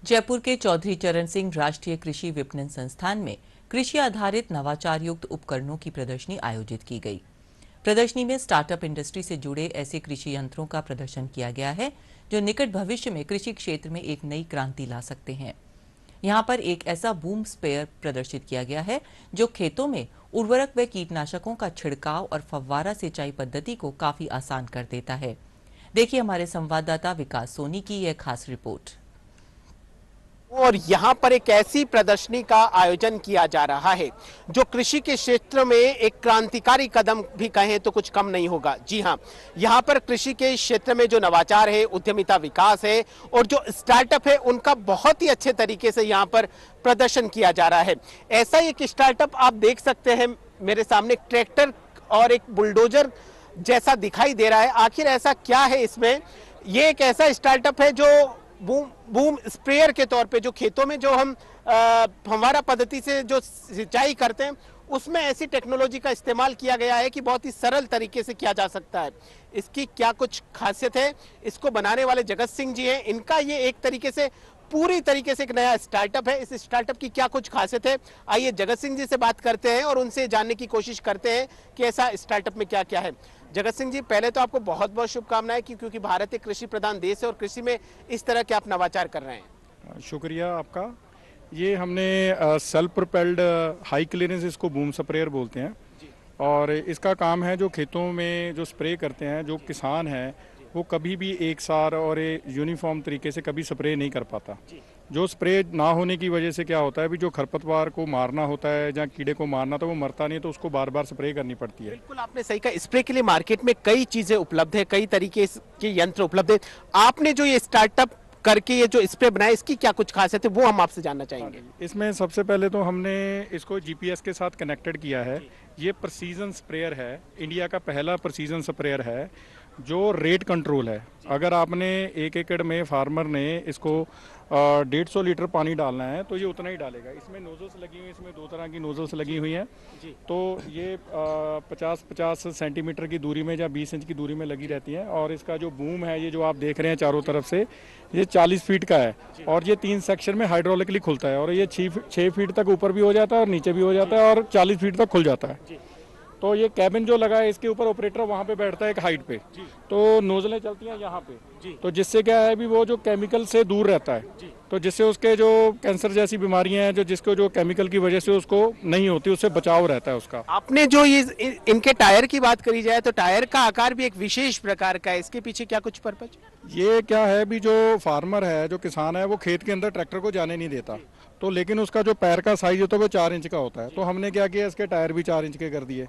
जयपुर के चौधरी चरण सिंह राष्ट्रीय कृषि विपणन संस्थान में कृषि आधारित नवाचार युक्त उपकरणों की प्रदर्शनी आयोजित की गई। प्रदर्शनी में स्टार्टअप इंडस्ट्री से जुड़े ऐसे कृषि यंत्रों का प्रदर्शन किया गया है जो निकट भविष्य में कृषि क्षेत्र में एक नई क्रांति ला सकते हैं। यहाँ पर एक ऐसा बूम स्प्रेयर प्रदर्शित किया गया है जो खेतों में उर्वरक व कीटनाशकों का छिड़काव और फव्वारा सिंचाई पद्धति को काफी आसान कर देता है। देखिए हमारे संवाददाता विकास सोनी की यह खास रिपोर्ट। और यहाँ पर एक ऐसी प्रदर्शनी का आयोजन किया जा रहा है जो कृषि के क्षेत्र में एक क्रांतिकारी कदम भी कहें तो कुछ कम नहीं होगा। जी हाँ, यहाँ पर कृषि के क्षेत्र में जो नवाचार है, उद्यमिता विकास है और जो स्टार्टअप है उनका बहुत ही अच्छे तरीके से यहाँ पर प्रदर्शन किया जा रहा है। ऐसा ही एक स्टार्टअप आप देख सकते हैं मेरे सामने, ट्रैक्टर और एक बुलडोजर जैसा दिखाई दे रहा है। आखिर ऐसा क्या है इसमें? ये एक ऐसा स्टार्टअप है जो बूम स्प्रेयर के तौर पे, जो खेतों में जो हम फव्वारा पद्धति से जो सिंचाई करते हैं उसमें ऐसी टेक्नोलॉजी का इस्तेमाल किया गया है कि बहुत ही सरल तरीके से किया जा सकता है। इसकी क्या कुछ खासियत है, इसको बनाने वाले जगत सिंह जी हैं। इनका ये एक तरीके से पूरी तरीके से एक नया स्टार्टअप है। इस स्टार्टअप की क्या कुछ खासियत है, आइए जगत सिंह जी से बात करते हैं और उनसे जानने की कोशिश करते हैं कि ऐसा स्टार्टअप में क्या क्या है। जगत सिंह जी, पहले तो आपको बहुत बहुत शुभकामनाएं क्योंकि भारत एक कृषि प्रधान देश है और कृषि में इस तरह के आप नवाचार कर रहे हैं। शुक्रिया आपका। ये हमने सेल्फ प्रोपेल्ड हाई क्लीयरेंस, इसको बूम स्प्रेयर बोलते हैं और इसका काम है जो खेतों में जो स्प्रे करते हैं, जो किसान है वो कभी भी एक सार और यूनिफॉर्म तरीके से कभी स्प्रे नहीं कर पाता। जो स्प्रे ना होने की वजह से क्या होता है, भी जो खरपतवार को मारना होता है या कीड़े को मारना, तो वो मरता नहीं, तो उसको बार बार स्प्रे करनी पड़ती है। बिल्कुल आपने सही कहा। स्प्रे के लिए मार्केट में कई चीजें उपलब्ध है, कई तरीके के यंत्र उपलब्ध है। आपने जो ये स्टार्टअप करके ये जो स्प्रे बनाया, इसकी क्या कुछ खासियत है वो हम आपसे जानना चाहेंगे। इसमें सबसे पहले तो हमने इसको जीपीएस के साथ कनेक्टेड किया है। ये प्रिसीजन स्प्रेयर है, इंडिया का पहला प्रिसीजन स्प्रेयर है जो रेट कंट्रोल है। अगर आपने 1 एकड़ में फार्मर ने इसको 150 लीटर पानी डालना है तो ये उतना ही डालेगा। इसमें नोजल्स लगी हुई हैं, इसमें 2 तरह की नोजल्स लगी हुई हैं। तो ये 50-50 सेंटीमीटर की दूरी में या 20 इंच की दूरी में लगी रहती हैं। और इसका जो बूम है, ये जो आप देख रहे हैं चारों तरफ से, ये 40 फीट का है और ये 3 सेक्शन में हाइड्रोलिकली खुलता है और ये 6 फीट तक ऊपर भी हो जाता है और नीचे भी हो जाता है और 40 फीट तक खुल जाता है। तो ये कैबिन जो लगा है, इसके ऊपर ऑपरेटर वहाँ पे बैठता है एक हाइट पे, तो नोजलें चलती हैं यहाँ पे, तो जिससे क्या है भी वो जो केमिकल से दूर रहता है, तो जिससे उसके जो कैंसर जैसी बीमारियां हैं जो जिसको जो केमिकल की वजह से उसको नहीं होती, उससे बचाव रहता है उसका। आपने जो ये इनके टायर की बात करी जाए तो टायर का आकार भी एक विशेष प्रकार का है, इसके पीछे क्या कुछ पर्पज? ये क्या है भी जो फार्मर है, जो किसान है, वो खेत के अंदर ट्रैक्टर को जाने नहीं देता, तो लेकिन उसका जो पैर का साइज होता है वो 4 इंच का होता है। तो हमने क्या किया, इसके टायर भी 4 इंच के कर दिए,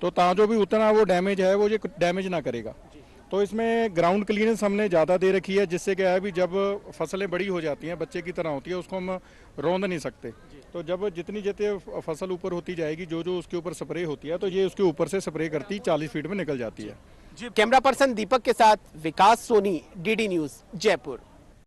तो जो भी उतना वो डैमेज है वो ये डैमेज ना करेगा। तो इसमें ग्राउंड क्लीनेंस हमने ज़्यादा दे रखी है, जिससे क्या है भी जब फसलें बड़ी हो जाती हैं, बच्चे की तरह होती है, उसको हम रौंद नहीं सकते। तो जब जितनी जितनी फसल ऊपर होती जाएगी, जो जो उसके ऊपर स्प्रे होती है, तो ये उसके ऊपर से स्प्रे करती 40 फीट में निकल जाती है। कैमरा पर्सन दीपक के साथ विकास सोनी, डीडी न्यूज़, जयपुर।